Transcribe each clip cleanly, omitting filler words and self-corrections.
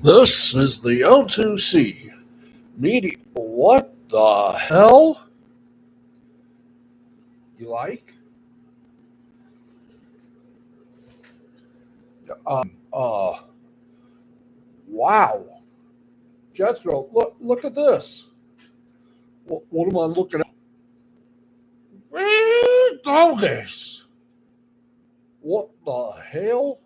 This is the L2C media. What the hell? You like? Uh, wow. Jethro, look at this. What am I looking at? Dogus. What the hell?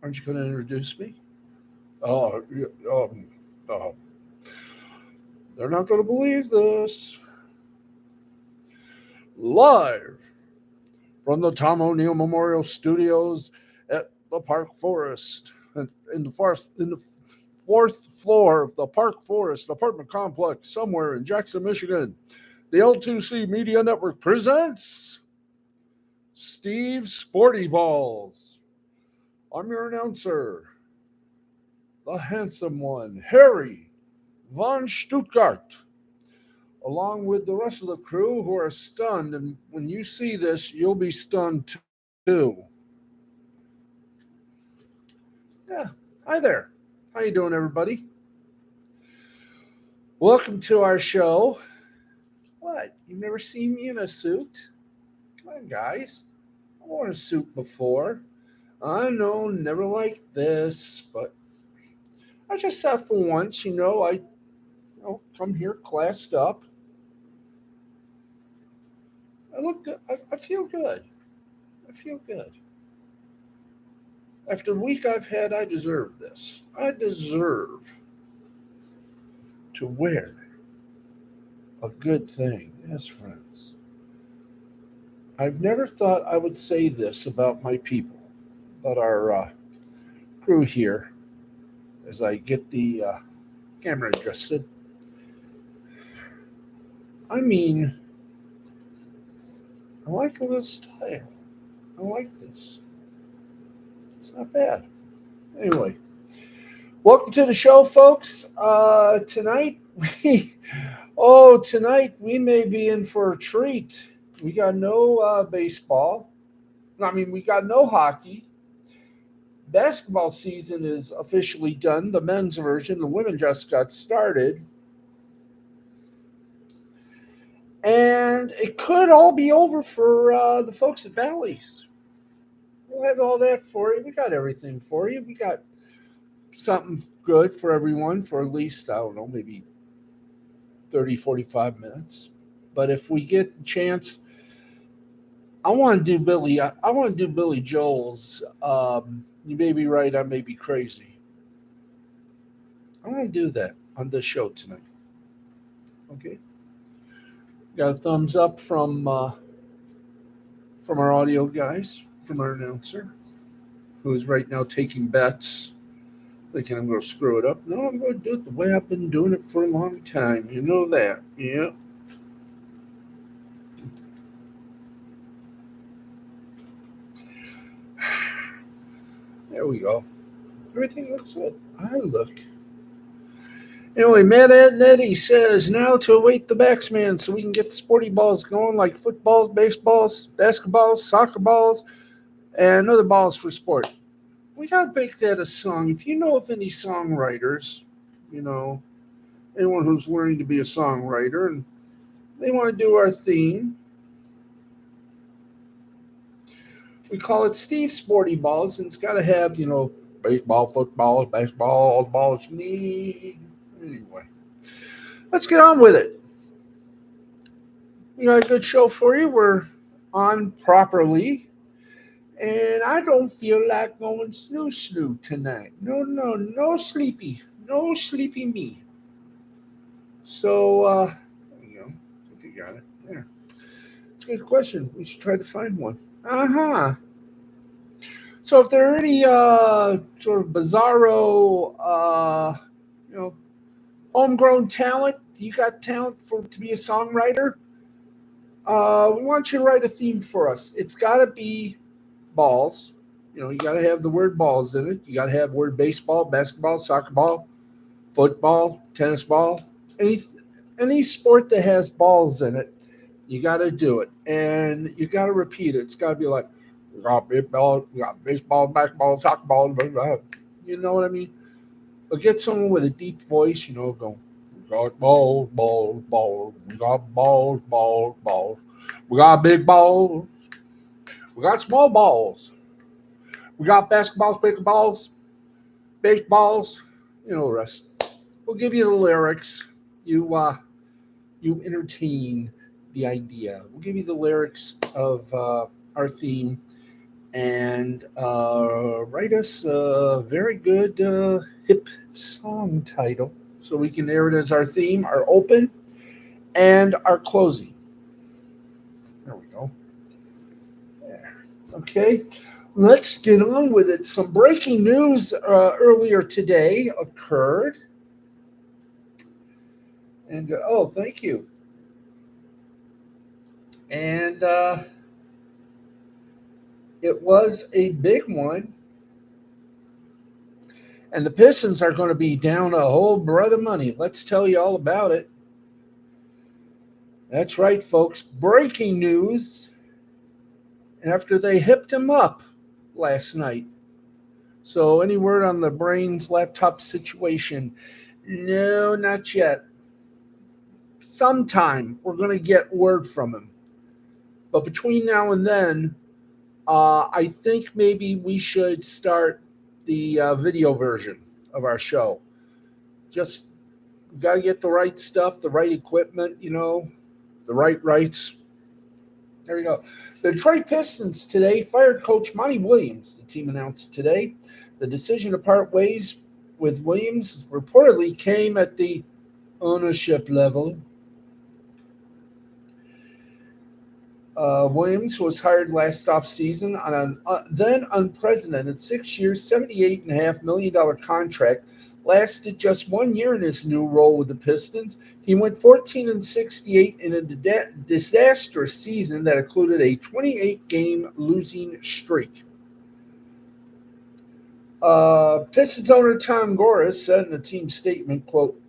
Aren't you going to introduce me? Uh, um, uh, they're not going to believe this. Live from the Tom O'Neill Memorial Studios at the Park Forest, in the fourth floor of the Park Forest apartment complex somewhere in Jackson, Michigan. The L2C Media Network presents Steve Sporty Balls. I'm your announcer, the handsome one, Harry von Stuttgart, along with the rest of the crew who are stunned. And when you see this, you'll be stunned too. Yeah, hi there. How you doing, everybody? Welcome to our show. What? You've never seen me in a suit? Come on, guys. I wore a suit before. I know, never like this, but I just thought for once, I come here classed up. I look good. I feel good. I feel good. After the week I've had, I deserve this. I deserve to wear a good thing. Yes, friends. I've never thought I would say this about my people, but our crew here, as I get the camera adjusted. I mean, I like a little style. I like this. It's not bad. Anyway, welcome to the show, folks. Tonight we may be in for a treat. We got no baseball. We got no hockey. Basketball season is officially done. The men's version, the women just got started. And it could all be over for the folks at Bally's. We'll have all that for you. We got everything for you. We got something good for everyone for at least, I don't know, maybe 30, 45 minutes. But if we get the chance, I want to do Billy Joel's. You may be right, I may be crazy. I want to do that on this show tonight. Okay. Got a thumbs up from our audio guys, from our announcer, who is right now taking bets, thinking I'm going to screw it up. No, I'm going to do it the way I've been doing it for a long time. You know that. Yeah. There we go. Everything looks good. I look. Anyway, Matt Eddie says now to await the backsman so we can get the sporty balls going like footballs, baseballs, basketballs, soccer balls, and other balls for sport. We got to make that a song. If you know of any songwriters, anyone who's learning to be a songwriter and they want to do our theme, we call it Steve Sporty Balls, and it's got to have, baseball, football, basketball, all the balls you need. Anyway, let's get on with it. We got a good show for you. We're on properly. And I don't feel like going snoo tonight. No sleepy. No sleepy me. So, there you go. I think you got it. There. It's a good question. We should try to find one. Uh-huh. So if there are any sort of bizarro, homegrown talent, you got talent to be a songwriter, we want you to write a theme for us. It's got to be balls. You got to have the word balls in it. You got to have the word baseball, basketball, soccer ball, football, tennis ball, any sport that has balls in it. You got to do it, and you got to repeat it. It's got to be like We got baseball, basketball, soccer ball, blah, blah, blah. You know what I mean? But get someone with a deep voice, go, we got balls, balls, balls. We got balls, balls, balls. We got big balls. We got small balls. We got basketballs, basketballs, baseballs. You know the rest. We'll give you the lyrics. You entertain the idea. We'll give you the lyrics of our theme and write us a very good hip song title so we can air it as our theme, our open, and our closing. There we go. There. Okay, let's get on with it. Some breaking news earlier today occurred. And oh, thank you. And it was a big one. And the Pistons are going to be down a whole bread of money. Let's tell you all about it. That's right, folks. Breaking news after they hipped him up last night. So, any word on the Brains laptop situation? No, not yet. Sometime we're going to get word from him. But between now and then, I think maybe we should start the video version of our show. Just got to get the right stuff, the right equipment, the right rights. There we go. The Detroit Pistons today fired coach Monty Williams. The team announced today the decision to part ways with Williams reportedly came at the ownership level. Williams was hired last offseason on an then unprecedented 6 years, $78.5 million contract. Lasted just 1 year in his new role with the Pistons. He went 14-68 in a disastrous season that included a 28-game losing streak. Pistons owner Tom Gores said in a team statement, quote,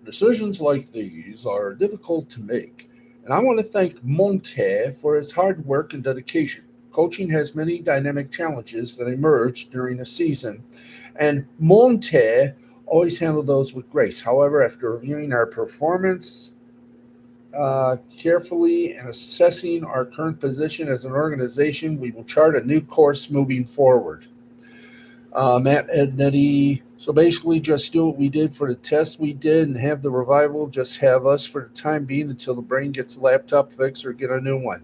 "Decisions like these are difficult to make. And I want to thank Monte for his hard work and dedication. Coaching has many dynamic challenges that emerge during a season, and Monte always handled those with grace. However, after reviewing our performance carefully and assessing our current position as an organization, we will chart a new course moving forward." Matt Ednetti. So basically, just do what we did for the test we did and have the revival. Just have us for the time being until the brain gets the laptop fixed or get a new one.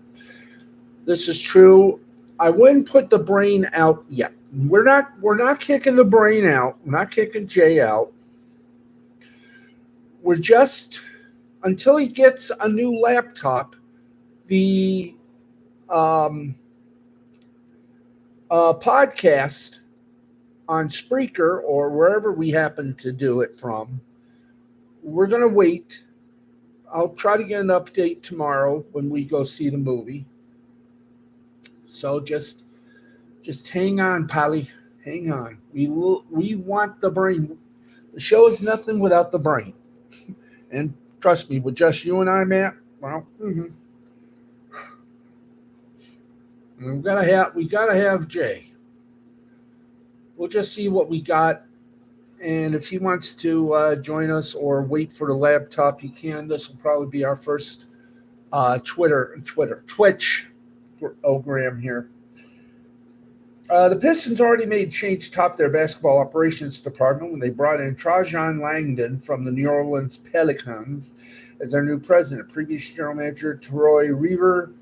This is true. I wouldn't put the brain out yet. We're not kicking the brain out. We're not kicking Jay out. We're just until he gets a new laptop. The podcast on Spreaker or wherever we happen to do it from, we're going to wait. I'll try to get an update tomorrow when we go see the movie. So just hang on, Polly. Hang on. We want the brain. The show is nothing without the brain. And trust me, with just you and I, Matt, well, we gotta have Jay. We'll just see what we got. And if he wants to join us or wait for the laptop, he can. This will probably be our first Twitch program here. The Pistons already made change atop their basketball operations department when they brought in Trajan Langdon from the New Orleans Pelicans as their new president. Previous general manager Troy Reaver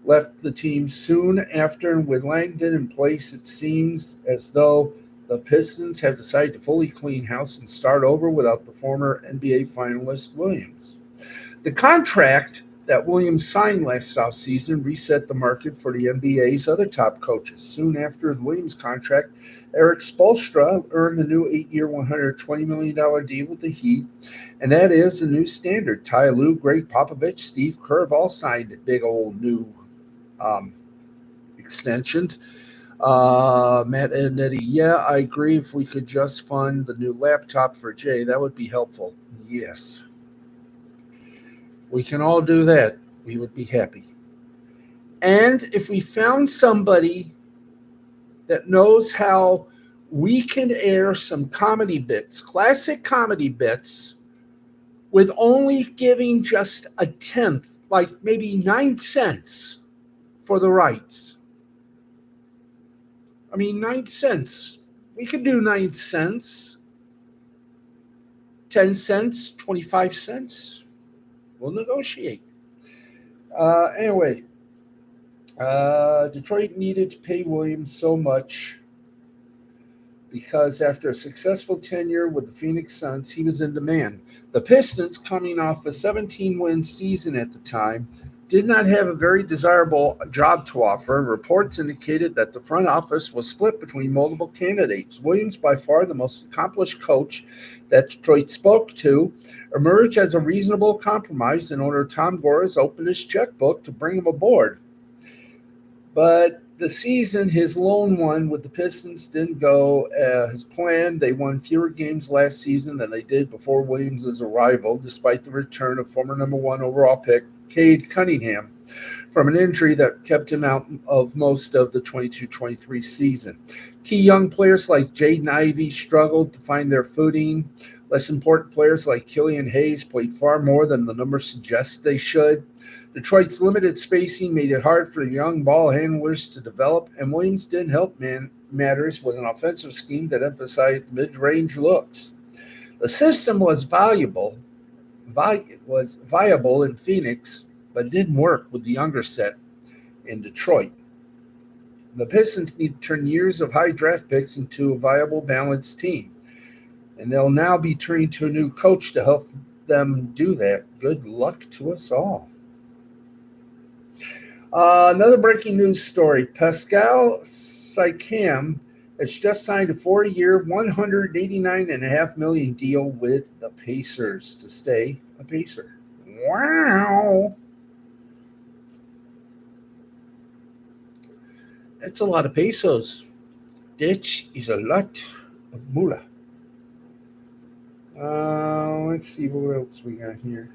left the team soon after, and with Langdon in place, it seems as though the Pistons have decided to fully clean house and start over without the former NBA finalist Williams. The contract that Williams signed last offseason reset the market for the NBA's other top coaches. Soon after the Williams contract, Eric Spoelstra earned the new 8-year, $120 million deal with the Heat, and that is a new standard. Ty Lue, Greg Popovich, Steve Kerr have all signed big old new extensions. Matt Ednetti, yeah, I agree. If we could just fund the new laptop for Jay, that would be helpful. Yes. If we can all do that, we would be happy. And if we found somebody that knows how we can air some comedy bits, classic comedy bits, with only giving just a tenth, like maybe 9 cents for the rights. I mean, 9 cents. We could do 9 cents, 10 cents, 25 cents. We'll negotiate. Anyway, Detroit needed to pay Williams so much because after a successful tenure with the Phoenix Suns, he was in demand. The Pistons, coming off a 17-win season at the time, did not have a very desirable job to offer. Reports indicated that the front office was split between multiple candidates. Williams, by far the most accomplished coach that Detroit spoke to, emerged as a reasonable compromise in order Tom Gores opened his checkbook to bring him aboard. But the season, his lone one with the Pistons, didn't go as planned. They won fewer games last season than they did before Williams' arrival, despite the return of former number one overall pick Cade Cunningham from an injury that kept him out of most of the 22-23 season. Key young players like Jaden Ivey struggled to find their footing. Less important players like Killian Hayes played far more than the numbers suggest they should. Detroit's limited spacing made it hard for young ball handlers to develop, and Williams didn't help matters with an offensive scheme that emphasized mid-range looks. The system was viable in Phoenix, but didn't work with the younger set in Detroit. The Pistons need to turn years of high draft picks into a viable, balanced team, and they'll now be turning to a new coach to help them do that. Good luck to us all. Another breaking news story. Pascal Siakam has just signed a 4-year, $189.5 million deal with the Pacers to stay a Pacer. Wow. That's a lot of pesos. That is a lot of moolah. Let's see what else we got here.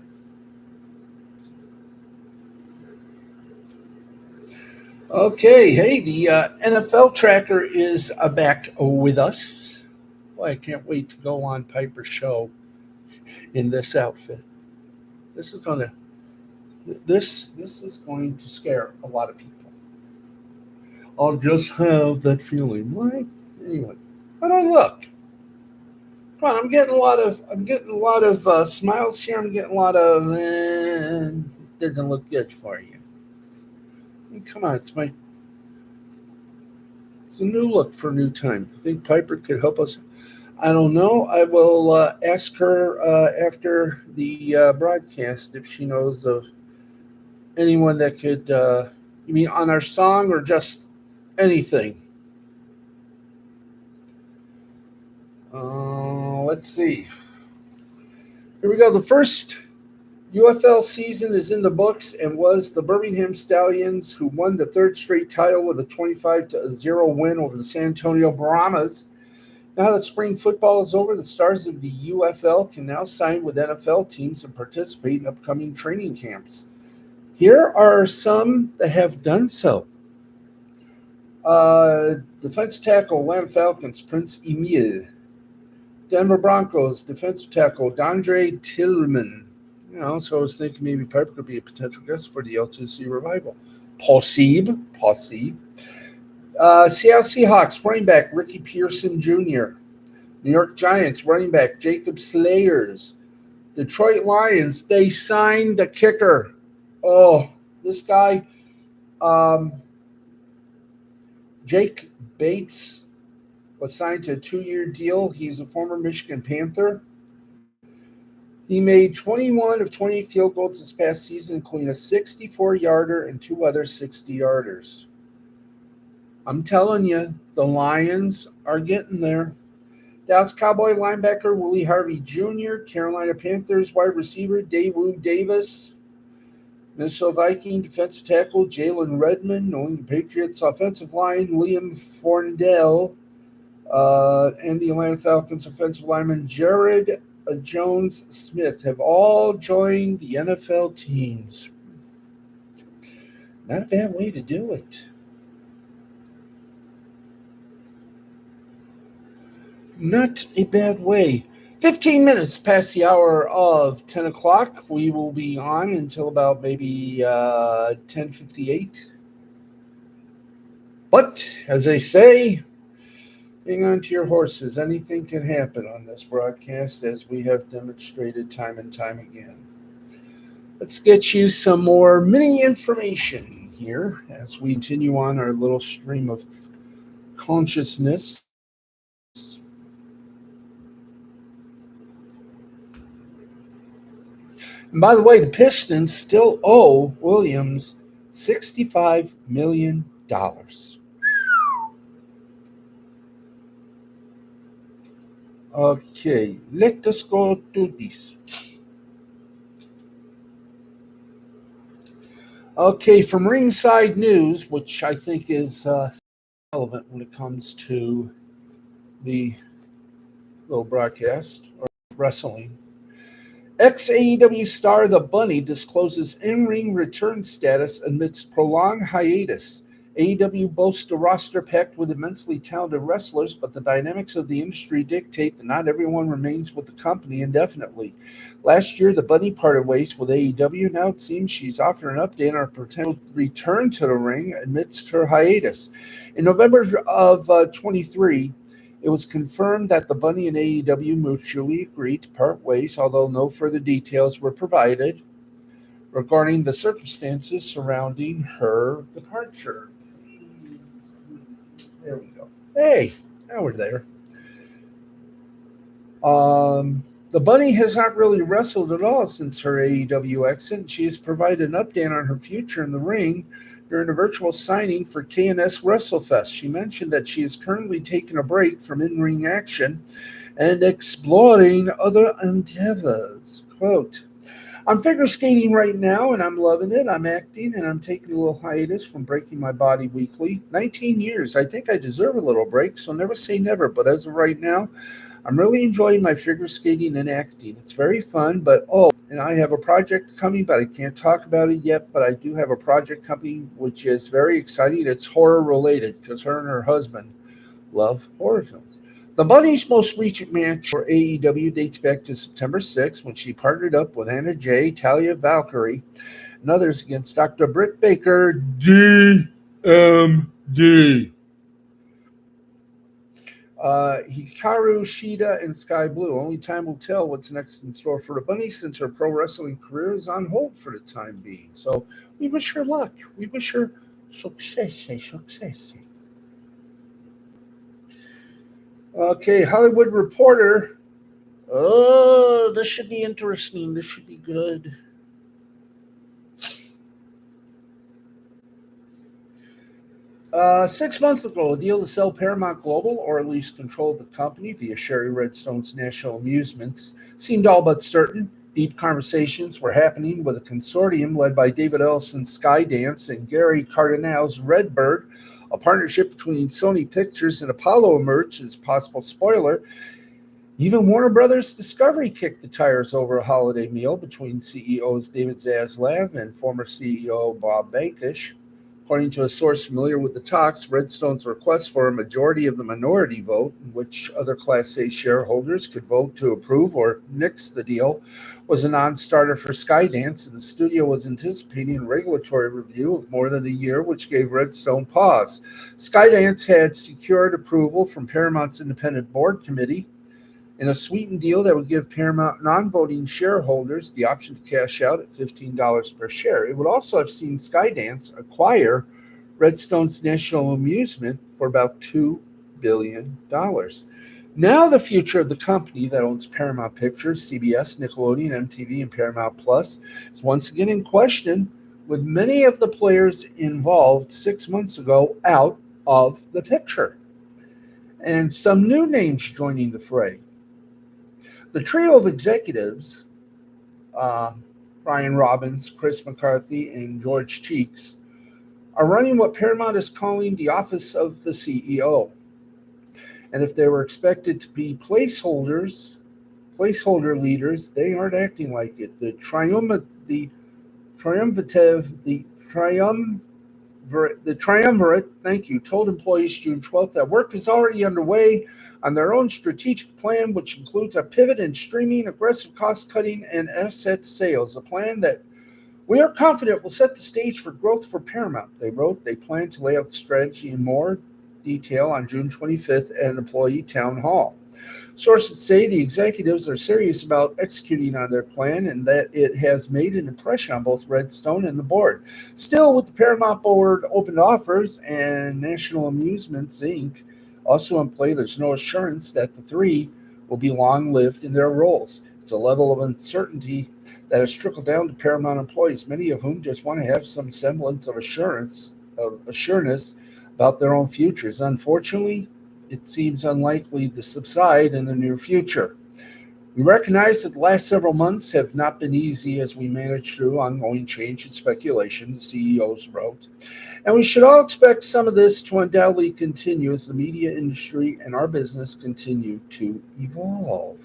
Okay, hey, the NFL tracker is back with us. Boy, I can't wait to go on Piper's show in this outfit. This is going to scare a lot of people. I'll just have that feeling, right? Anyway, but oh look, come on, I'm getting a lot of smiles here. I'm getting a lot of doesn't look good for you. Come on, it's a new look for a new time. You think Piper could help us? I don't know. I will ask her after the broadcast if she knows of anyone that could, you mean on our song or just anything? Let's see. Here we go. The first UFL season is in the books and was the Birmingham Stallions, who won the third straight title with a 25-0 win over the San Antonio Brahmas. Now that spring football is over, the stars of the UFL can now sign with NFL teams and participate in upcoming training camps. Here are some that have done so. Defensive tackle, Atlanta Falcons, Prince Emile. Denver Broncos, defensive tackle, Dondre Tillman. So I was thinking maybe Piper could be a potential guest for the L2C revival. Possible. Seattle Seahawks, running back, Ricky Pearson Jr. New York Giants, running back, Jacob Slayers. Detroit Lions, they signed the kicker. Oh, this guy, Jake Bates, was signed to a 2-year deal. He's a former Michigan Panther. He made 21 of 28 field goals this past season, including a 64-yarder and 2 other 60-yarders. I'm telling you, the Lions are getting there. Dallas Cowboy linebacker Willie Harvey Jr., Carolina Panthers wide receiver Daewoo Davis, Minnesota Viking defensive tackle Jalen Redmond, New England Patriots offensive line Liam Fornell, and the Atlanta Falcons offensive lineman Jared Jones-Smith have all joined the NFL teams. Not a bad way to do it. Not a bad way. 15 minutes past the hour of 10 o'clock. We will be on until about maybe 10:58. But as they say, hang on to your horses. Anything can happen on this broadcast, as we have demonstrated time and time again. Let's get you some more mini information here as we continue on our little stream of consciousness. And by the way, the Pistons still owe Williams $65 million. Okay, let us go to this. Okay, from Ringside News, which I think is relevant when it comes to the little broadcast or wrestling. Ex-AEW star The Bunny discloses in-ring return status amidst prolonged hiatus. AEW boasts a roster packed with immensely talented wrestlers, but the dynamics of the industry dictate that not everyone remains with the company indefinitely. Last year, The Bunny parted ways with AEW. Now it seems she's offering an update on her potential return to the ring amidst her hiatus. In November of 23, it was confirmed that the Bunny and AEW mutually agreed to part ways, although no further details were provided regarding the circumstances surrounding her departure. There we go. Hey, now we're there. The Bunny has not really wrestled at all since her AEW exit. She has provided an update on her future in the ring during a virtual signing for KNS WrestleFest. She mentioned that she is currently taking a break from in-ring action and exploring other endeavors. Quote, I'm figure skating right now, and I'm loving it. I'm acting, and I'm taking a little hiatus from breaking my body weekly. 19 years. I think I deserve a little break, so never say never. But as of right now, I'm really enjoying my figure skating and acting. It's very fun, but and I have a project coming, but I can't talk about it yet. But I do have a project coming, which is very exciting. It's horror related because her and her husband love horror films. The Bunny's most recent match for AEW dates back to September 6th when she partnered up with Anna Jay, Talia Valkyrie, and others against Dr. Britt Baker, DMD. Hikaru Shida and Sky Blue. Only time will tell what's next in store for the Bunny since her pro wrestling career is on hold for the time being. So we wish her luck. We wish her success. Okay, Hollywood Reporter. Oh, this should be interesting. This should be good. 6 months ago, a deal to sell Paramount Global, or at least control the company via Sherry Redstone's National Amusements, seemed all but certain. Deep conversations were happening with a consortium led by David Ellison's Skydance and Gary Cardinale's Redbird. A partnership between Sony Pictures and Apollo emerged as a possible spoiler. Even Warner Brothers Discovery kicked the tires over a holiday meal between CEOs David Zaslav and former CEO Bob Bakish. According to a source familiar with the talks, Redstone's request for a majority of the minority vote, in which other Class A shareholders could vote to approve or nix the deal, was a non-starter for Skydance, and the studio was anticipating a regulatory review of more than a year, which gave Redstone pause. Skydance had secured approval from Paramount's independent board committee in a sweetened deal that would give Paramount non-voting shareholders the option to cash out at $15 per share. It would also have seen Skydance acquire Redstone's National Amusement for about $2 billion. Now the future of the company that owns Paramount Pictures, CBS, Nickelodeon, MTV, and Paramount Plus is once again in question, with many of the players involved 6 months ago out of the picture, and some new names joining the fray. The trio of executives, Brian Robbins, Chris McCarthy, and George Cheeks, are running what Paramount is calling the office of the CEO. And if they were expected to be placeholder leaders, they aren't acting like it. The triumvirate triumvirate, thank you, told employees June 12th that work is already underway on their own strategic plan, which includes a pivot in streaming, aggressive cost cutting, and asset sales. A plan that we are confident will set the stage for growth for Paramount. They wrote they plan to lay out the strategy in more detail on June 25th at an employee town hall. Sources say the executives are serious about executing on their plan and that it has made an impression on both Redstone and the board. Still, with the Paramount board open to offers and National Amusements Inc. also in play, there's no assurance that the three will be long lived in their roles. It's a level of uncertainty that has trickled down to Paramount employees, many of whom just want to have some semblance of assurance about their own futures. Unfortunately, it seems unlikely to subside in the near future. We recognize that the last several months have not been easy as we manage through ongoing change and speculation, the CEOs wrote. And we should all expect some of this to undoubtedly continue as the media industry and our business continue to evolve.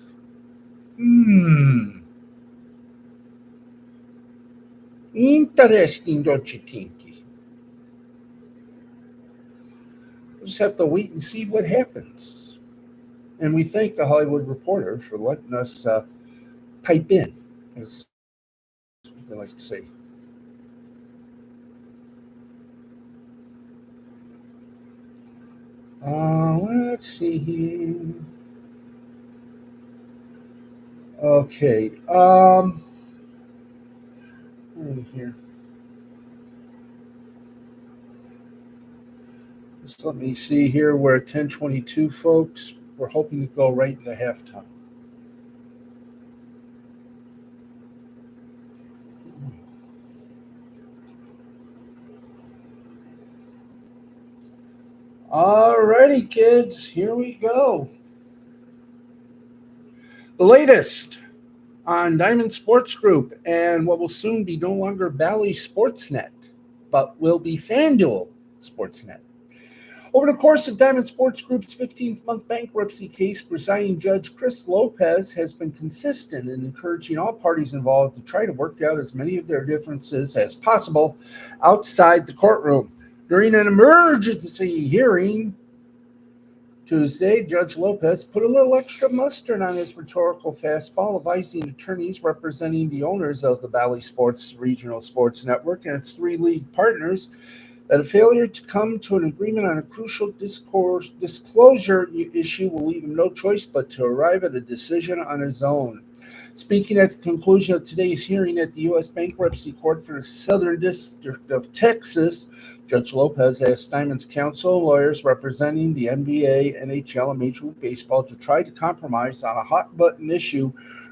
Interesting, don't you think? We'll just have to wait and see what happens. And we thank the Hollywood Reporter for letting us pipe in, as they like to say. Let's see here. Okay. Here. Just let me see here. We're at 10:22, folks. We're hoping to go right into halftime. All righty, kids. Here we go. The latest on Diamond Sports Group and what will soon be no longer Bally Sportsnet, but will be FanDuel Sportsnet. Over the course of Diamond Sports Group's 15th-month bankruptcy case, presiding Judge Chris Lopez has been consistent in encouraging all parties involved to try to work out as many of their differences as possible outside the courtroom. During an emergency hearing Tuesday, Judge Lopez put a little extra mustard on his rhetorical fastball, advising attorneys representing the owners of the Bally Sports Regional Sports Network and its three league partners that a failure to come to an agreement on a crucial disclosure issue will leave him no choice but to arrive at a decision on his own. Speaking at the conclusion of today's hearing at the U.S. Bankruptcy Court for the Southern District of Texas, Judge Lopez asked Diamond's counsel and lawyers representing the NBA, NHL, and Major League Baseball to try to compromise on a hot-button issue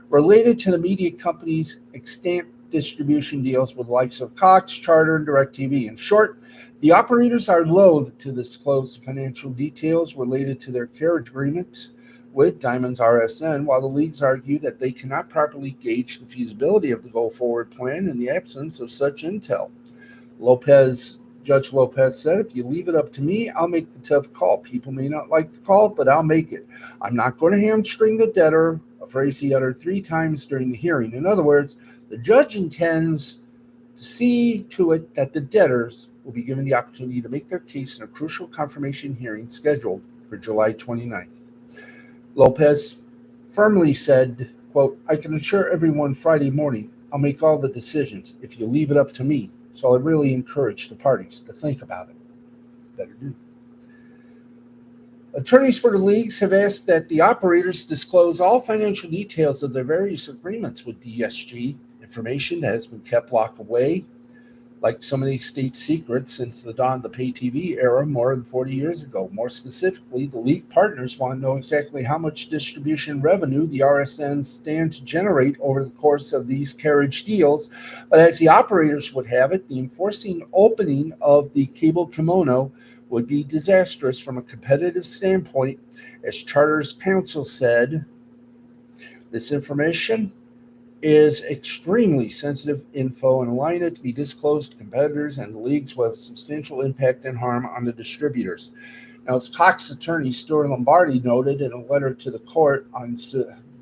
related to the media company's extant distribution deals with the likes of Cox, Charter, and DirecTV. In short, the operators are loath to disclose financial details related to their carriage agreement with Diamond's RSN, while the leagues argue that they cannot properly gauge the feasibility of the go-forward plan in the absence of such intel. Judge Lopez said, if you leave it up to me, I'll make the tough call. People may not like the call, but I'll make it. I'm not going to hamstring the debtor, a phrase he uttered 3 times during the hearing. In other words, the judge intends to see to it that the debtors will be given the opportunity to make their case in a crucial confirmation hearing scheduled for July 29th. Lopez firmly said, quote, I can assure everyone Friday morning I'll make all the decisions if you leave it up to me. So I really encourage the parties to think about it. Better do. Attorneys for the leagues have asked that the operators disclose all financial details of their various agreements with DSG, information that has been kept locked away, like so many state secrets since the dawn of the pay TV era more than 40 years ago. More specifically, the league partners want to know exactly how much distribution revenue the RSNs stand to generate over the course of these carriage deals. But as the operators would have it, the enforcing opening of the cable kimono would be disastrous from a competitive standpoint. As Charter's counsel said, this information is extremely sensitive info and allowing it to be disclosed to competitors and the leagues will have substantial impact and harm on the distributors. Now, as Cox attorney Stuart Lombardi noted in a letter to the court on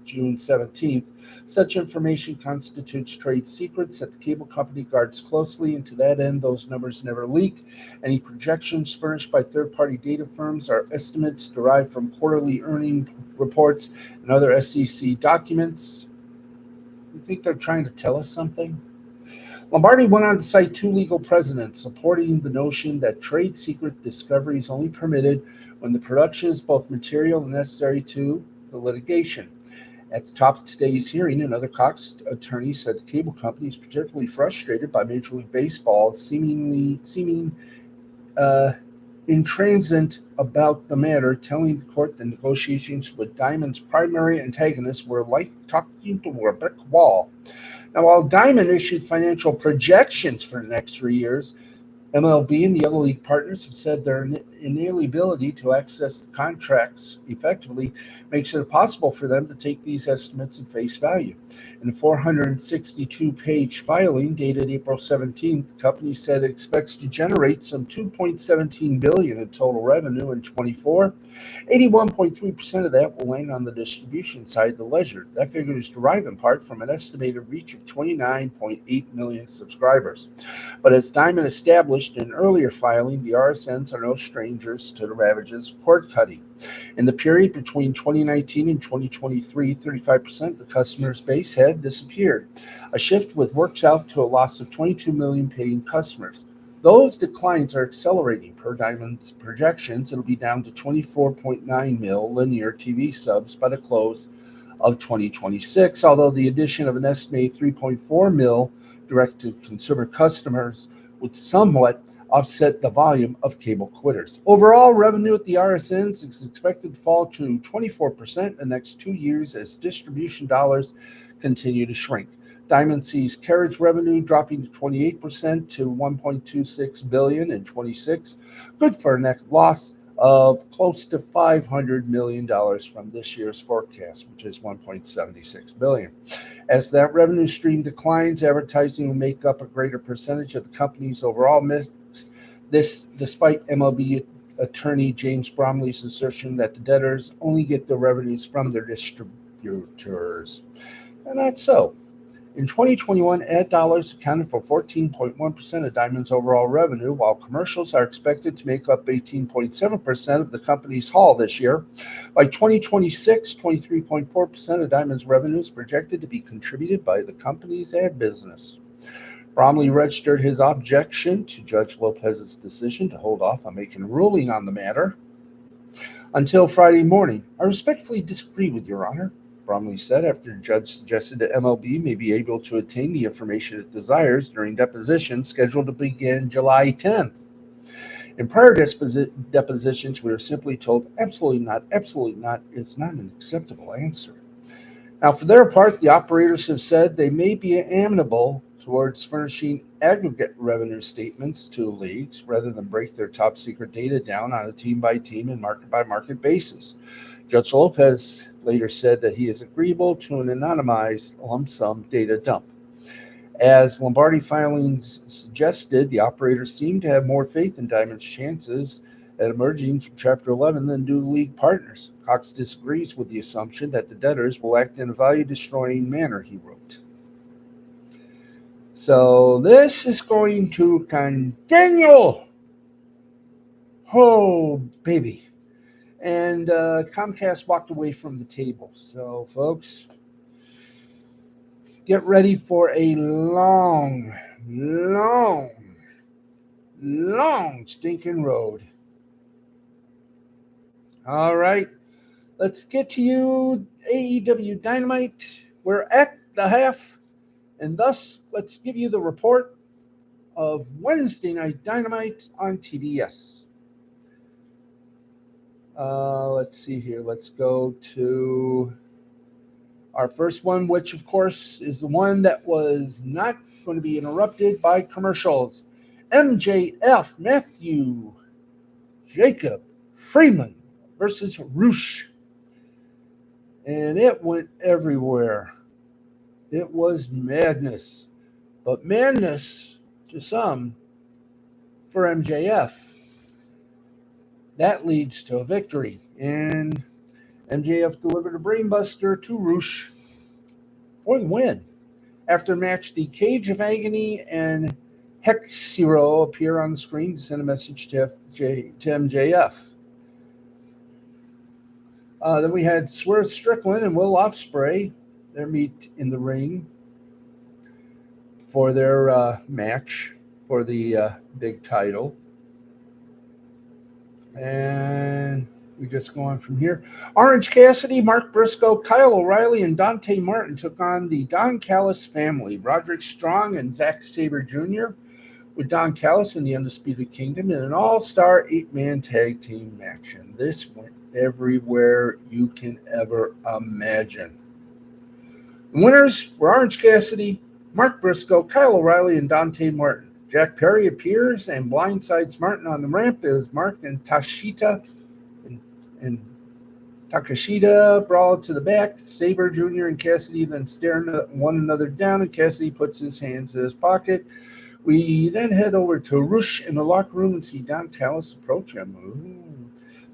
June 17th. Such information constitutes trade secrets that the cable company guards closely, and to that end, those numbers never leak. Any projections furnished by third-party data firms are estimates derived from quarterly earning reports and other SEC documents. You think they're trying to tell us something? Lombardi went on to cite two legal precedents supporting the notion that trade secret discovery is only permitted when the production is both material and necessary to the litigation. At the top of today's hearing, another Cox attorney said the cable company is particularly frustrated by Major League Baseball's seeming intransigent about the matter, telling the court the negotiations with Diamond's primary antagonists were like talking to a brick wall. Now, while Diamond issued financial projections for the next 3 years, MLB and the other league partners have said their inability to access the contracts effectively makes it impossible for them to take these estimates at face value. In a 462-page filing dated April 17th, the company said it expects to generate some $2.17 billion in total revenue in 24. 81.3% of that will land on the distribution side of the ledger. That figure is derived in part from an estimated reach of 29.8 million subscribers. But as Diamond established in an earlier filing, the RSNs are no strangers to the ravages of cord cutting. In the period between 2019 and 2023, 35% of the customer's base had disappeared, a shift which works out to a loss of 22 million paying customers. Those declines are accelerating. Per Diamond's projections, it'll be down to 24.9 mil linear TV subs by the close of 2026, although the addition of an estimated 3.4 mil direct-to-consumer customers would somewhat offset the volume of cable quitters. Overall, revenue at the RSNs is expected to fall to 24% in the next 2 years as distribution dollars continue to shrink. Diamond sees carriage revenue dropping to 28% to $1.26 billion in 26, good for a net loss of close to $500 million from this year's forecast, which is $1.76 billion. As that revenue stream declines, advertising will make up a greater percentage of the company's overall mix. This despite MLB attorney James Bromley's assertion that the debtors only get their revenues from their distributors. And that's so. In 2021, ad dollars accounted for 14.1% of Diamond's overall revenue, while commercials are expected to make up 18.7% of the company's haul this year. By 2026, 23.4% of Diamond's revenue is projected to be contributed by the company's ad business. Bromley registered his objection to Judge Lopez's decision to hold off on making a ruling on the matter until Friday morning. I respectfully disagree with Your Honor, Bromley said after the judge suggested that MLB may be able to attain the information it desires during depositions scheduled to begin July 10th. In prior depositions, we were simply told, absolutely not, is not an acceptable answer. Now, for their part, the operators have said they may be amenable towards furnishing aggregate revenue statements to leagues rather than break their top secret data down on a team-by-team and market-by-market basis. Judge Lopez later said that he is agreeable to an anonymized lump sum data dump. As Lombardi filings suggested, the operators seem to have more faith in Diamond's chances at emerging from Chapter 11 than do league partners. Cox disagrees with the assumption that the debtors will act in a value-destroying manner, he wrote. So this is going to continue. Oh, baby. And Comcast walked away from the table. So, folks, get ready for a long stinking road. All right, let's get to you, AEW Dynamite. We're at the half, and thus let's give you the report of Wednesday Night Dynamite on TBS. Let's see here. Let's go to our first one, which, of course, is the one that was not going to be interrupted by commercials. MJF, Matthew Jacob Freeman versus Roosh. And it went everywhere. It was madness. But madness, to some, for MJF. That leads to a victory. And MJF delivered a brainbuster to Roosh for the win. After the match, the Cage of Agony and Hexero appear on the screen to send a message to MJF. Then we had Swerve Strickland and Will Ospreay. Their meet in the ring for their match for the big title. And we just go on from here. Orange Cassidy, Mark Briscoe, Kyle O'Reilly, and Dante Martin took on the Don Callis family, Roderick Strong and Zack Sabre Jr., with Don Callis and the Undisputed Kingdom in an all-star 8-man tag team match. And this went everywhere you can ever imagine. The winners were Orange Cassidy, Mark Briscoe, Kyle O'Reilly, and Dante Martin. Jack Perry appears and blindsides Martin on the ramp as Mark and Takeshita brawl to the back. Sabre Jr. and Cassidy then stare one another down, and Cassidy puts his hands in his pocket. We then head over to Roosh in the locker room and see Don Callis approach him. Ooh.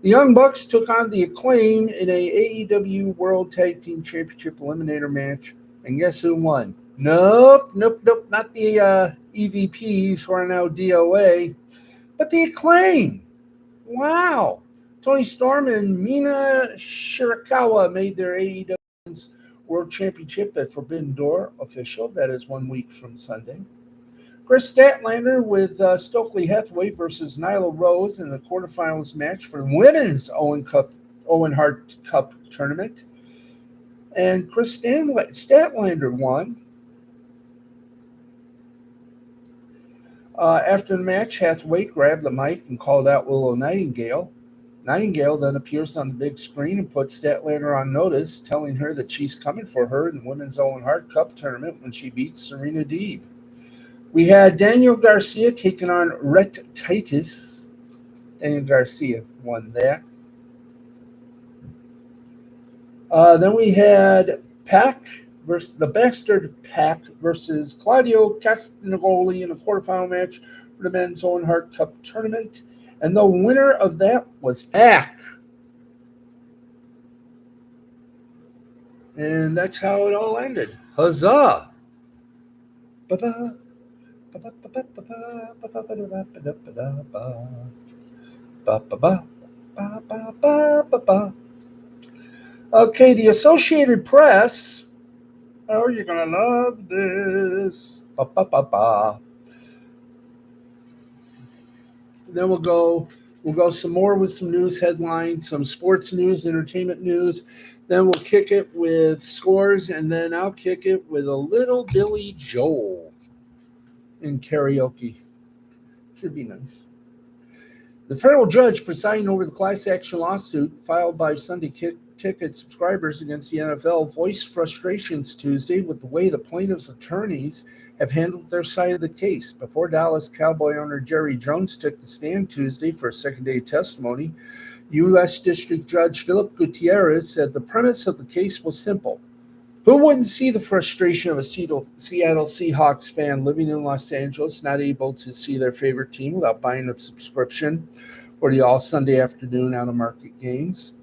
The Young Bucks took on the Acclaim in a AEW World Tag Team Championship Eliminator match. And guess who won? Nope. Not the EVPs who are now DOA, but the Acclaim. Wow. Tony Storm and Mina Shirakawa made their AEW World Championship at Forbidden Door official. That is 1 week from Sunday. Chris Statlander with Stokely Hathaway versus Nyla Rose in the quarterfinals match for the women's Owen Hart Cup tournament. And Chris Statlander won. After the match, Hathaway grabbed the mic and called out Willow Nightingale. Nightingale then appears on the big screen and puts Statlander on notice, telling her that she's coming for her in the women's Owen Hart Cup tournament when she beats Serena Deeb. We had Daniel Garcia taking on Rhett Titus. Daniel Garcia won that. Then we had Pac versus the Bastard Pac versus Claudio Castagnoli in a quarterfinal match for the men's Owen Hart Cup tournament. And the winner of that was Pac. And that's how it all ended. Huzzah! Ba-ba. Okay, the Associated Press. Oh, you're going to love this. Then we'll go some more with some news headlines, some sports news, entertainment news. Then we'll kick it with scores, and then I'll kick it with a little Billy Joel in karaoke. Should be nice. The federal judge presiding over the class action lawsuit filed by Sunday Ticket subscribers against the NFL voiced frustrations Tuesday with the way the plaintiffs' attorneys have handled their side of the case. Before Dallas Cowboy owner Jerry Jones took the stand Tuesday for a second-day testimony, U.S. District Judge Philip Gutierrez said the premise of the case was simple. Who wouldn't see the frustration of a Seattle Seahawks fan living in Los Angeles, not able to see their favorite team without buying a subscription for the all-Sunday afternoon out-of-market games?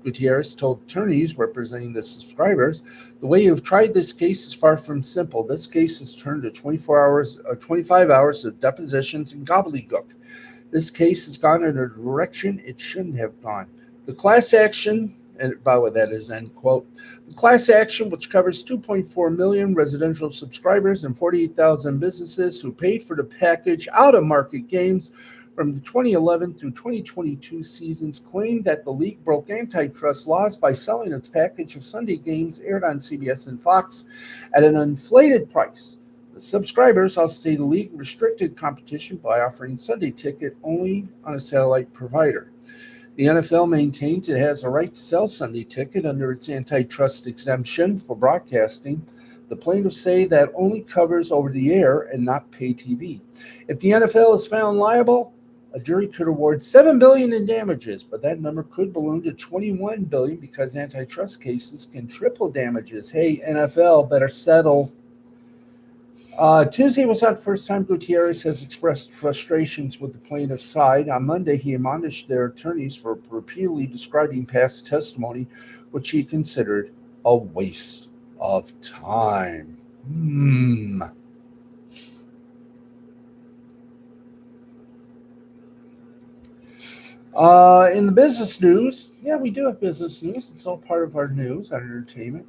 Gutierrez told attorneys representing the subscribers, the way you've tried this case is far from simple. This case has turned to 25 hours of depositions and gobbledygook. This case has gone in a direction it shouldn't have gone. The class action, and by what that is, end quote. The class action, which covers 2.4 million residential subscribers and 48,000 businesses who paid for the package out-of-market games from the 2011 through 2022 seasons, claimed that the league broke antitrust laws by selling its package of Sunday games aired on CBS and Fox at an inflated price. The subscribers also say the league restricted competition by offering Sunday ticket only on a satellite provider. The NFL maintains it has a right to sell Sunday ticket under its antitrust exemption for broadcasting. The plaintiffs say that only covers over-the-air and not pay TV. If the NFL is found liable, a jury could award $7 billion in damages, but that number could balloon to $21 billion because antitrust cases can triple damages. Hey, NFL, better settle. Tuesday was not the first time Gutierrez has expressed frustrations with the plaintiff's side. On Monday, he admonished their attorneys for repeatedly describing past testimony, which he considered a waste of time. In the business news, yeah, we do have business news. It's all part of our news, our entertainment.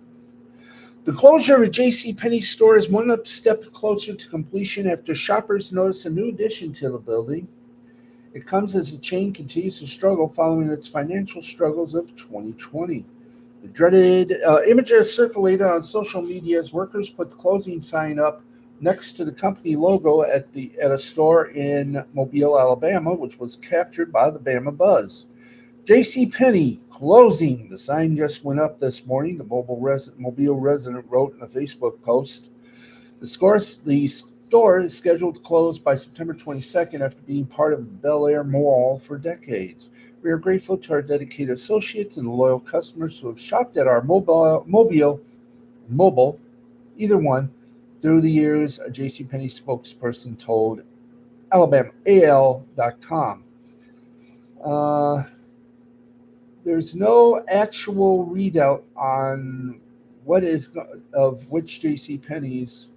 The closure of a JCPenney store is one step closer to completion after shoppers notice a new addition to the building. It comes as the chain continues to struggle following its financial struggles of 2020. The dreaded images circulated on social media as workers put the closing sign up next to the company logo at a store in Mobile, Alabama, which was captured by the Bama Buzz. J.C. Penney closing. The sign just went up this morning, the Mobile resident wrote in a Facebook post. The store is scheduled to close by September 22nd after being part of the Bel Air Mall for decades. We are grateful to our dedicated associates and loyal customers who have shopped at our mobile, either one, through the years, a JCPenney spokesperson told AlabamaAL.com. There's no actual readout on what is of which J.C. Penney's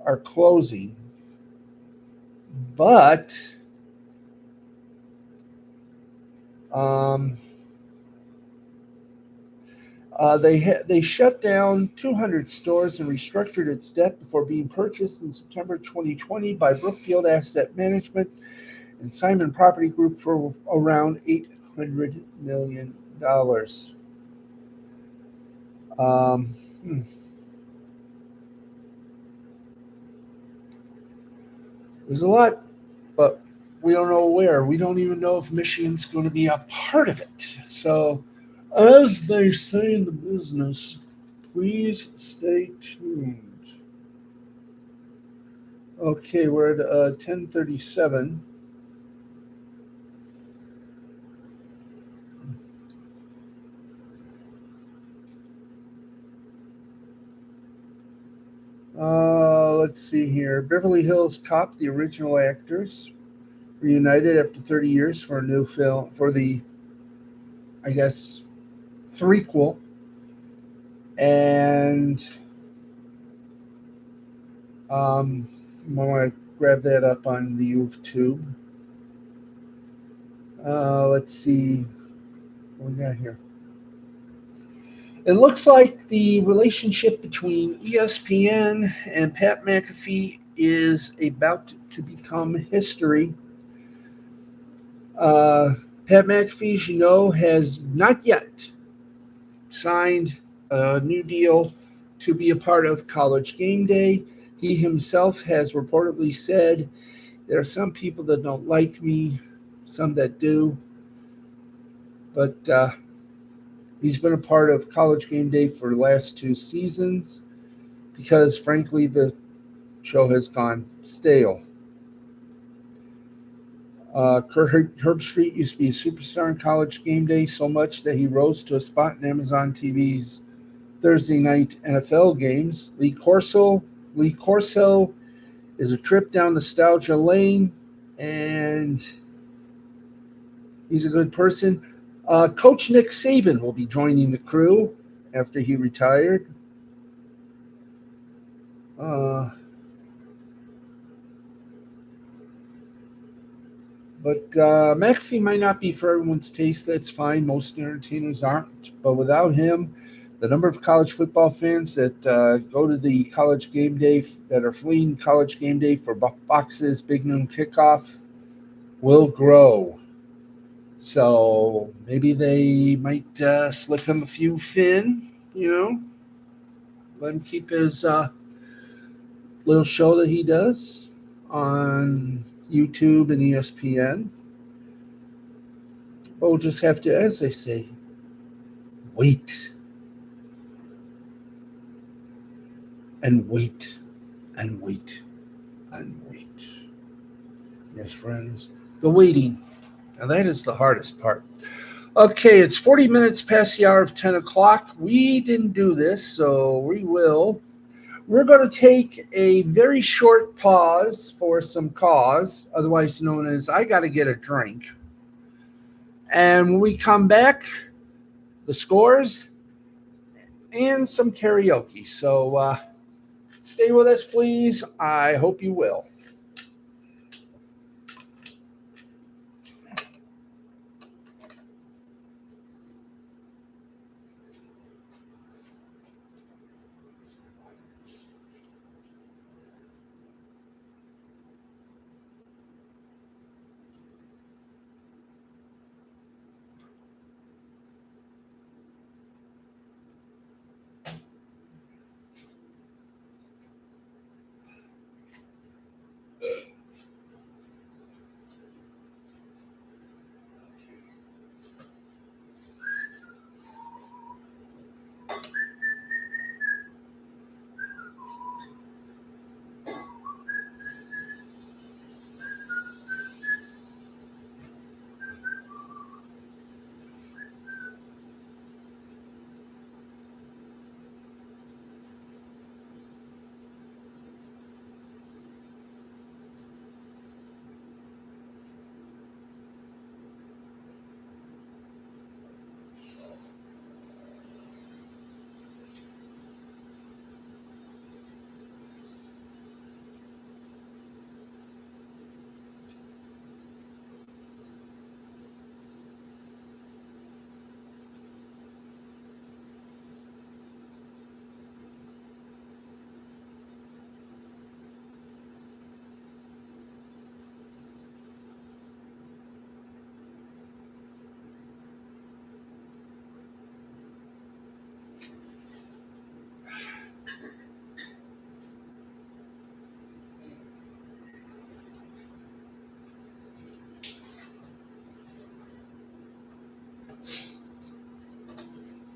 are closing, but they shut down 200 stores and restructured its debt before being purchased in September 2020 by Brookfield Asset Management and Simon Property Group for around $800 million. There's a lot, but we don't know where. We don't even know if Michigan's going to be a part of it. So, as they say in the business, please stay tuned. Okay, we're at 10:37. Let's see here. Beverly Hills Cop, the original actors, reunited after 30 years for a new film, for the, I guess, threequel. And I want to grab that up on the YouTube. Let's see what we got here. It looks like the relationship between ESPN and Pat McAfee is about to become history. Pat McAfee, as you know, has not yet signed a new deal to be a part of College Game Day. He himself has reportedly said, there are some people that don't like me, some that do, but he's been a part of College Game Day for the last 2 seasons because, frankly, the show has gone stale. Kurt Herbstreit used to be a superstar in College Game Day, so much that he rose to a spot in Amazon TV's Thursday night NFL games. Lee Corso is a trip down nostalgia lane, and he's a good person. Coach Nick Saban will be joining the crew after he retired. But McAfee might not be for everyone's taste. That's fine. Most entertainers aren't. But without him, the number of college football fans that go to the College Game Day, that are fleeing College Game Day for Fox's Big Noon Kickoff, will grow. So maybe they might slip him a few fin, let him keep his little show that he does on YouTube and ESPN. But we'll just have to, as they say, wait and wait and wait and wait. Yes, friends, the waiting. Now that is the hardest part. Okay, it's 40 minutes past the hour of 10 o'clock. We didn't do this, so we will. We're going to take a very short pause for some cause, otherwise known as I got to get a drink. And when we come back, the scores and some karaoke. So stay with us, please. I hope you will.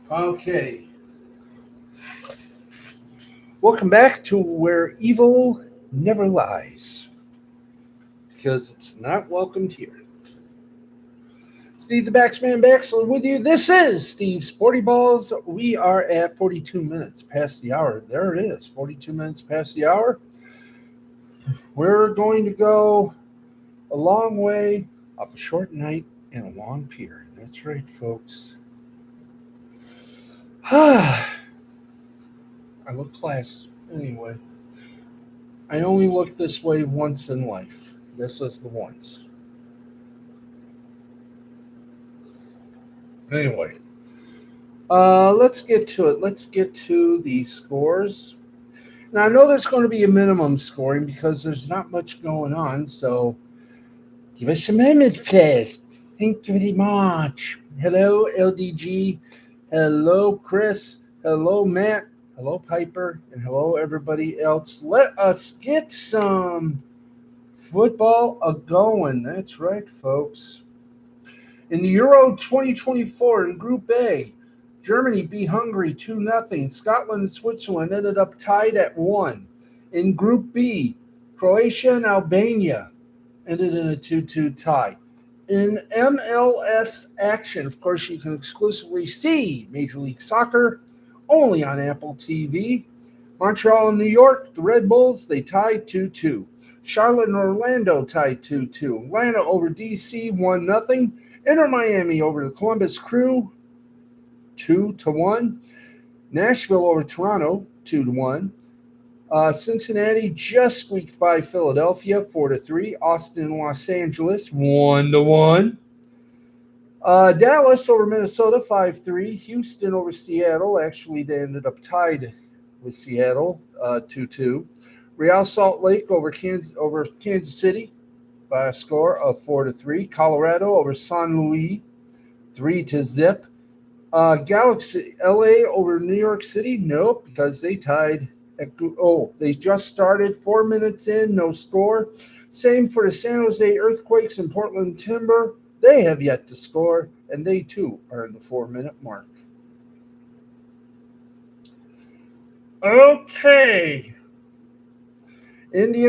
Okay. Welcome back to Where Evil Never Lies, because it's not welcomed here. Steve the Baxman Baxter with you. This is Steve Sporty Balls. We are at 42 minutes past the hour. There it is, 42 minutes past the hour. We're going to go a long way off a short night and a long pier. That's right, folks. I look class. Anyway, I only look this way once in life. This is the once. Anyway, let's get to it. Let's get to the scores. Now, I know there's going to be a minimum scoring because there's not much going on. So give us a moment, please. Thank you very much. Hello, LDG. Hello, Chris. Hello, Matt. Hello, Piper. And hello, everybody else. Let us get some football a-going. That's right, folks. In the Euro 2024 in Group A, Germany beat Hungary 2-0. Scotland and Switzerland ended up tied at 1. In Group B, Croatia and Albania ended in a 2-2 tie. In MLS action, of course, you can exclusively see Major League Soccer only on Apple TV. Montreal and New York, the Red Bulls, they tied 2-2. Charlotte and Orlando tied 2-2. Atlanta over DC 1-0. Inter Miami over the Columbus Crew 2-1. Nashville over Toronto 2-1. Cincinnati just squeaked by Philadelphia 4-3. Austin and Los Angeles 1-1. Dallas over Minnesota 5-3. Houston over Seattle. Actually, they ended up tied with Seattle 2-2. Real Salt Lake over Kansas City by a score of 4-3. Colorado over San Luis 3-0. Galaxy LA over New York City. Nope, because they tied. They just started 4 minutes in, no score. Same for the San Jose Earthquakes and Portland Timber. They have yet to score, and they too are in the 4-minute mark. Okay. In the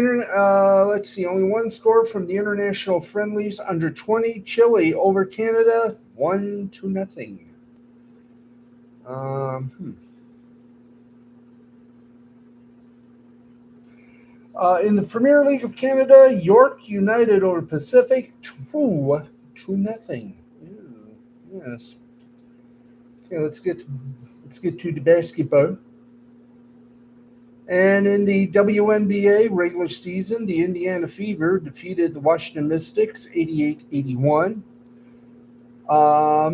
let's see, only one score from the international friendlies under 20. Chile over Canada 1-0. In the Premier League of Canada, York United over Pacific 2-0. Yes. Okay, let's get to the basketball. And in the WNBA regular season, the Indiana Fever defeated the Washington Mystics 88-81.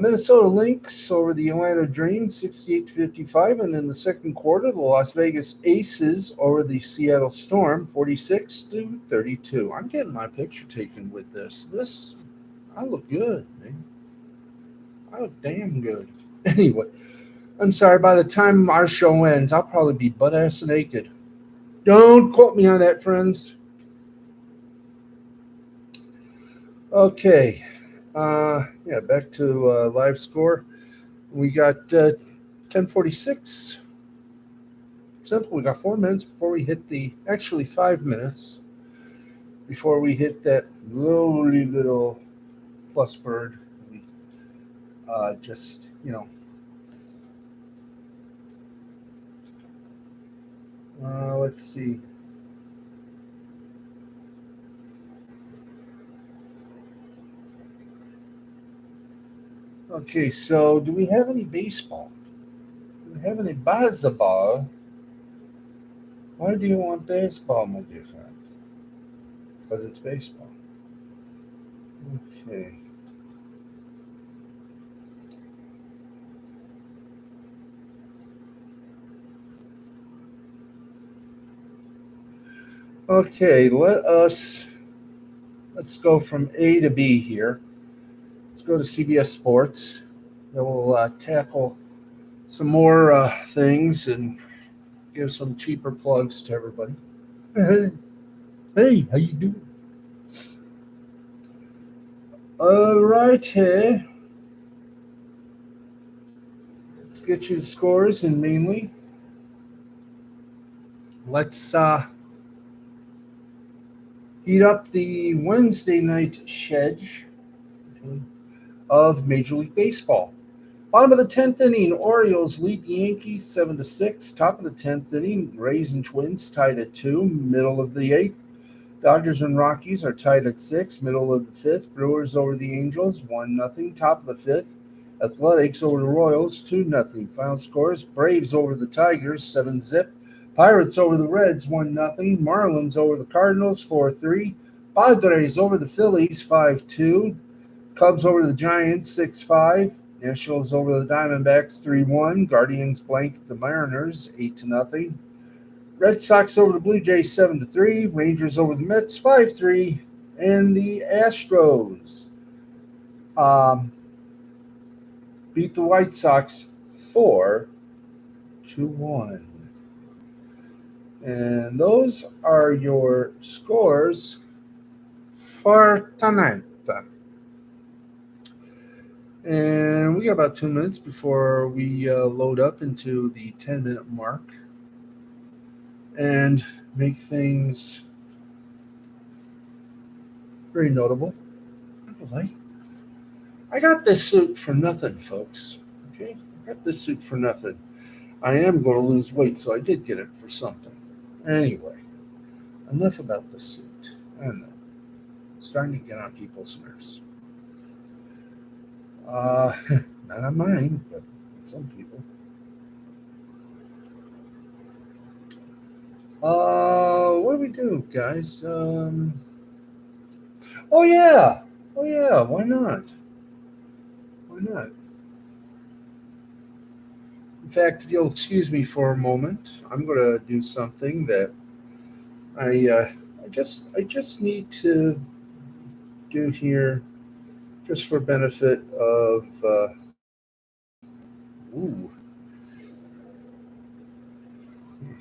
Minnesota Lynx over the Atlanta Dream 68-55. And in the second quarter, the Las Vegas Aces over the Seattle Storm 46-32. I'm getting my picture taken with this. I look good, man. I look damn good. Anyway, I'm sorry, by the time our show ends, I'll probably be butt ass naked. Don't quote me on that, friends. Okay. Yeah, back to live score. We got 10:46. Simple. We got 4 minutes before we hit actually 5 minutes before we hit that lowly little plus bird. We just, let's see. Okay, so do we have any baseball? Do we have any baseball? Why do you want baseball, my dear friend? Because it's baseball. Okay. Okay, let's go from A to B here. Let's go to CBS Sports. Then we'll tackle some more things and give some cheaper plugs to everybody. Hey, hey, how you doing? All right, hey. Let's get you the scores and mainly let's heat up the Wednesday night schedule of Major League Baseball. Bottom of the 10th inning, Orioles lead the Yankees 7-6. Top of the 10th inning, Rays and Twins tied at 2. Middle of the 8th, Dodgers and Rockies are tied at 6. Middle of the 5th, Brewers over the Angels 1-0. Top of the 5th, Athletics over the Royals 2-0. Final scores, Braves over the Tigers 7-zip. Pirates over the Reds 1-0. Marlins over the Cardinals 4-3. Padres over the Phillies 5-2. Cubs over the Giants 6-5. Nationals over the Diamondbacks 3-1. Guardians blanked the Mariners 8-0. Red Sox over the Blue Jays 7-3. Rangers over the Mets 5-3. And the Astros beat the White Sox 4-1. And those are your scores for tonight. And we got about 2 minutes before we load up into the 10-minute mark and make things very notable. I got this suit for nothing, folks. Okay? I got this suit for nothing. I am going to lose weight, so I did get it for something. Anyway, enough about the suit. I don't know. It's starting to get on people's nerves. Not on mine, but some people. What do we do, guys? Oh yeah, Why not? Why not? In fact, if you'll excuse me for a moment, I'm going to do something that I just need to do here, just for benefit of. Ooh,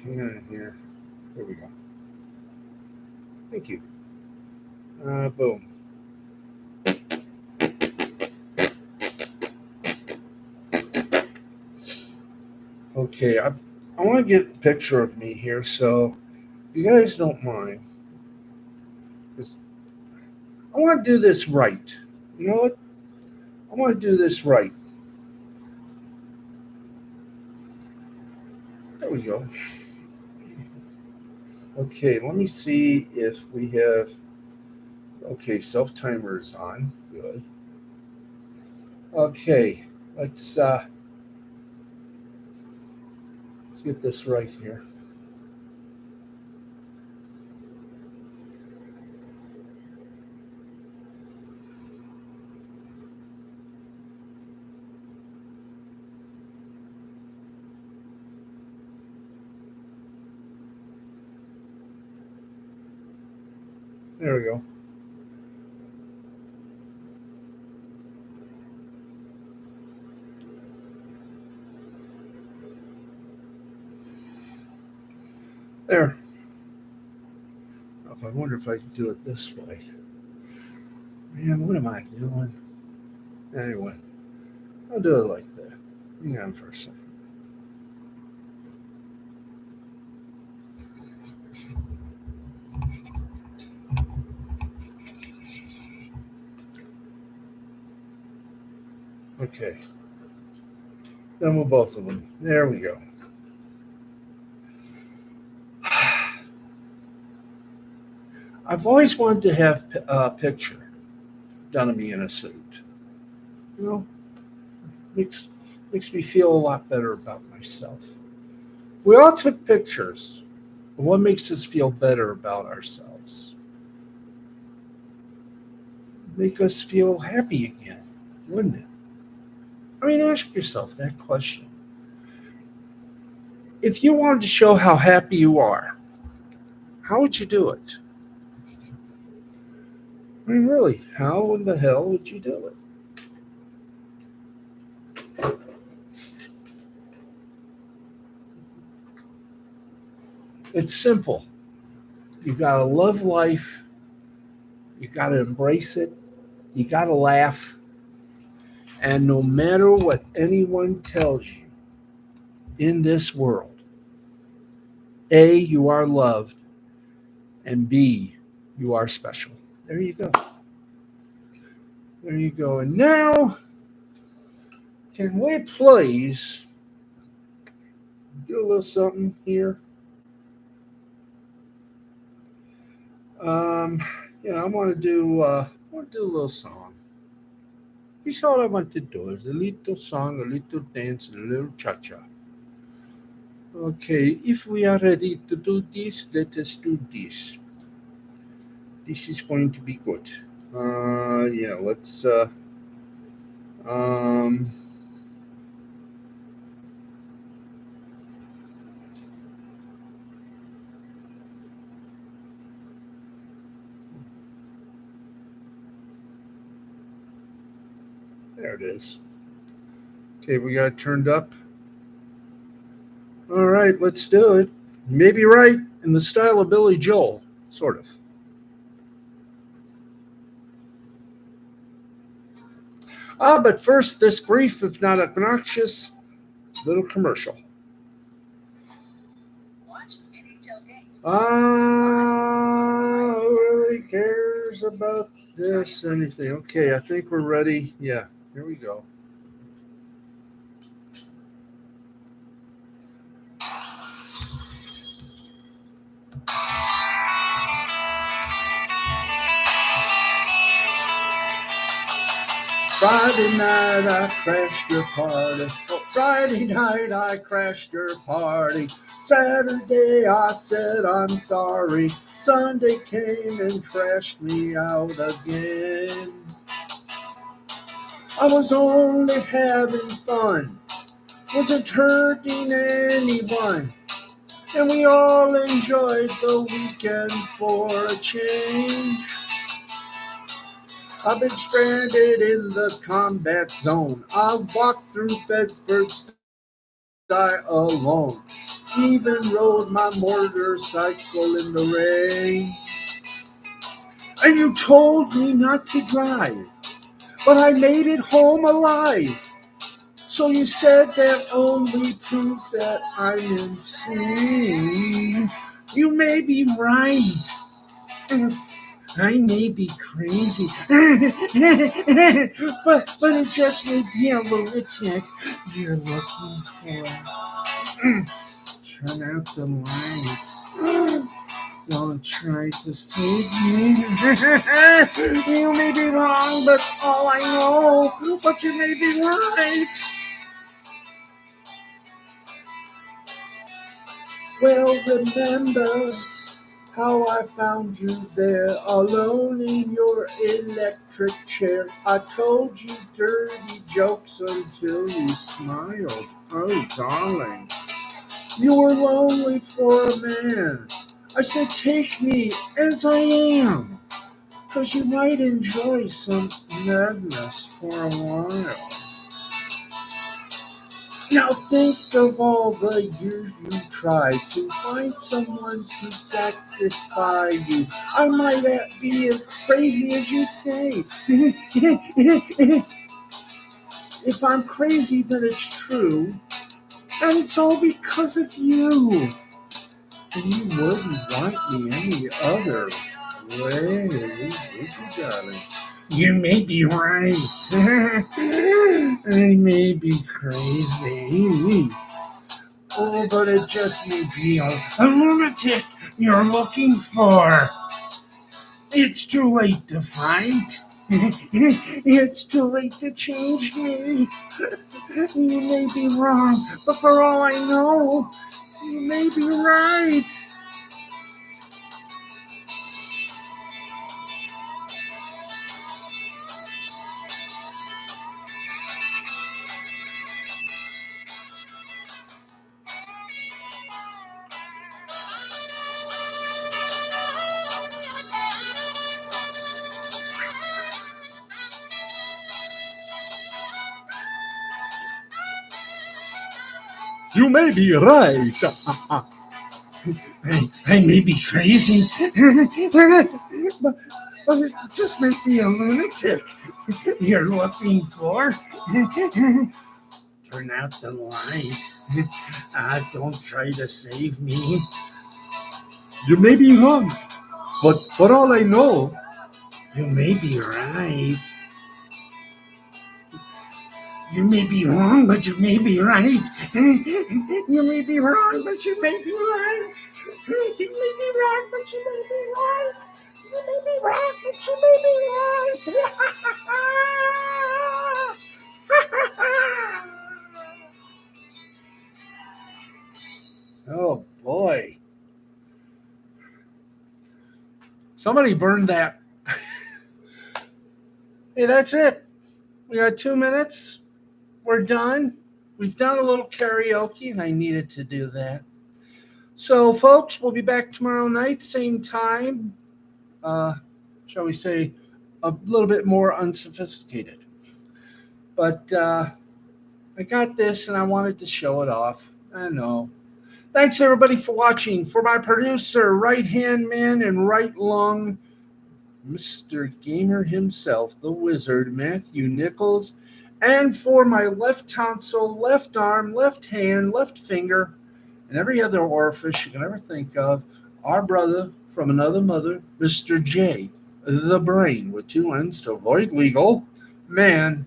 hang on here. There we go. Thank you. Boom. Okay, I want to get a picture of me here, so if you guys don't mind, because I want to do this right. You know what? I want to do this right. There we go. Okay, let me see if we have. Okay, self timer is on. Good. Okay, let's uh, let's get this right here. There we go. There. I wonder if I can do it this way. Man, what am I doing? Anyway, I'll do it like that. Hang on for a second. Okay, done with both of them. There we go. I've always wanted to have a picture done of me in a suit. You know, makes makes me feel a lot better about myself. We all took pictures. What makes us feel better about ourselves? Make us feel happy again, wouldn't it? I mean, ask yourself that question. If you wanted to show how happy you are, how would you do it? I mean, really, how in the hell would you do it? It's simple. You gotta love life. You gotta embrace it. You gotta laugh. And no matter what anyone tells you in this world, A, you are loved, and B, you are special. There you go. There you go. And now, can we please do a little something here? Um, yeah, I want to do a little song. This all I want to do is a little song, a little dance, and a little cha-cha. Okay, if we are ready to do this, let us do this. This is going to be good. Yeah, let's. Um, there it is. Okay, we got it turned up. All right, let's do it. Maybe right in the style of Billy Joel, sort of. But first, this brief, if not obnoxious, little commercial. Who really cares about this? Anything? Okay, I think we're ready. Yeah, here we go. Friday night I crashed your party. Oh, Friday night I crashed your party. Saturday I said I'm sorry. Sunday came and trashed me out again. I was only having fun, wasn't hurting anyone. And we all enjoyed the weekend for a change. I've been stranded in the combat zone. I walked through Bedford alone. Even rode my motorcycle in the rain. And you told me not to drive, but I made it home alive. So you said that only proves that I'm insane. You may be right. I may be crazy, but it just may be a lunatic you're looking for. Turn out the lights. Don't try to save me. You may be wrong, but all I know, but you may be right. Well, remember how I found you there, alone in your electric chair. I told you dirty jokes until you smiled. Oh, darling, you were lonely for a man. I said, take me as I am, 'cause you might enjoy some madness for a while. Now think of all the years you tried to find someone to satisfy you. I might be as crazy as you say. If I'm crazy, then it's true. And it's all because of you. And you wouldn't want me any other way, would you, darling? You may be right. I may be crazy. Oh, but it just may be a lunatic you're looking for. It's too late to fight. It's too late to change me. You may be wrong, but for all I know, you may be right. You may be right. I may be crazy, but it just may be a lunatic you're looking for. Turn out the light. Don't try to save me. You may be wrong, but for all I know, you may be right. You may be wrong, but you may be right. You may be wrong, but you may be right. You may be wrong, but you may be right. You may be wrong, but you may be right. Oh boy. Somebody burned that. Hey, that's it. We got 2 minutes. We're done. We've done a little karaoke, and I needed to do that. So, folks, we'll be back tomorrow night, same time. Shall we say, a little bit more unsophisticated. But I got this, and I wanted to show it off. I know. Thanks, everybody, for watching. For my producer, right-hand man and right lung, Mr. Gamer himself, the wizard, Matthew Nichols. And for my left tonsil, left arm, left hand, left finger, and every other orifice you can ever think of, our brother from another mother, Mr. J, the brain with 2 N's to avoid legal, man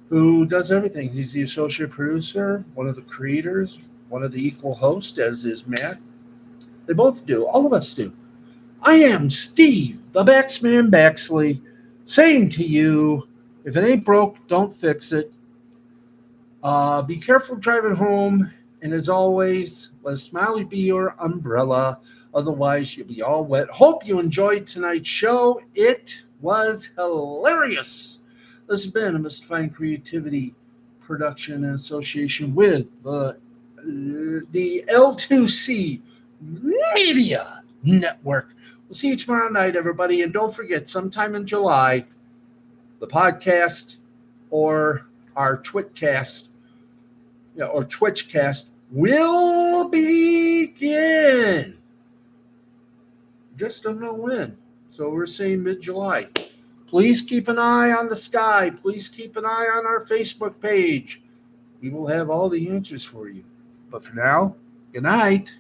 who does everything. He's the associate producer, one of the creators, one of the equal hosts, as is Matt. They both do. All of us do. I am Steve, the Baxman Baxley, saying to you, if it ain't broke, don't fix it. Be careful driving home. And as always, let a smiley be your umbrella. Otherwise, you'll be all wet. Hope you enjoyed tonight's show. It was hilarious. This has been a Mystifying Creativity production in association with the L2C Media Network. We'll see you tomorrow night, everybody. And don't forget, sometime in July, the podcast or our Twitchcast will begin. Just don't know when. So we're saying mid-July. Please keep an eye on the sky. Please keep an eye on our Facebook page. We will have all the answers for you. But for now, good night.